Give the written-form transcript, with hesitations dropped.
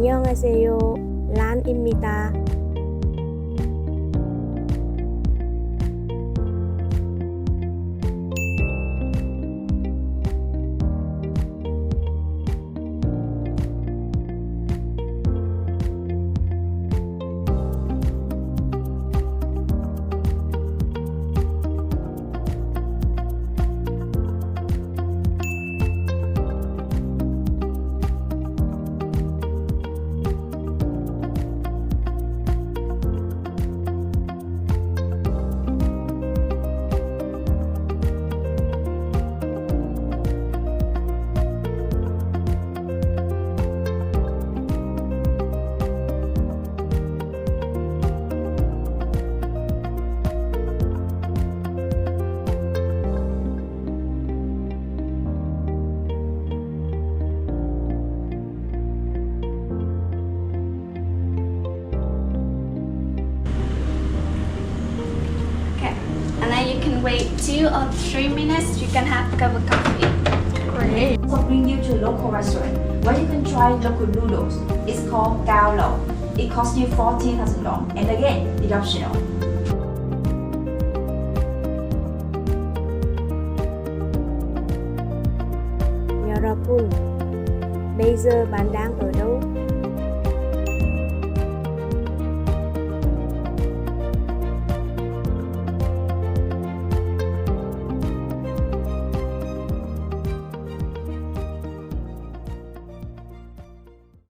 안녕하세요. 란입니다. Okay, and then you can wait 2 or 3 minutes. You can have a cup of coffee. Great. So bring you to a local restaurant where you can try local noodles. It's called Gao Lo. It costs you 14,000 dong, and again, it's optional. 여러분, bây giờ bạn đang ở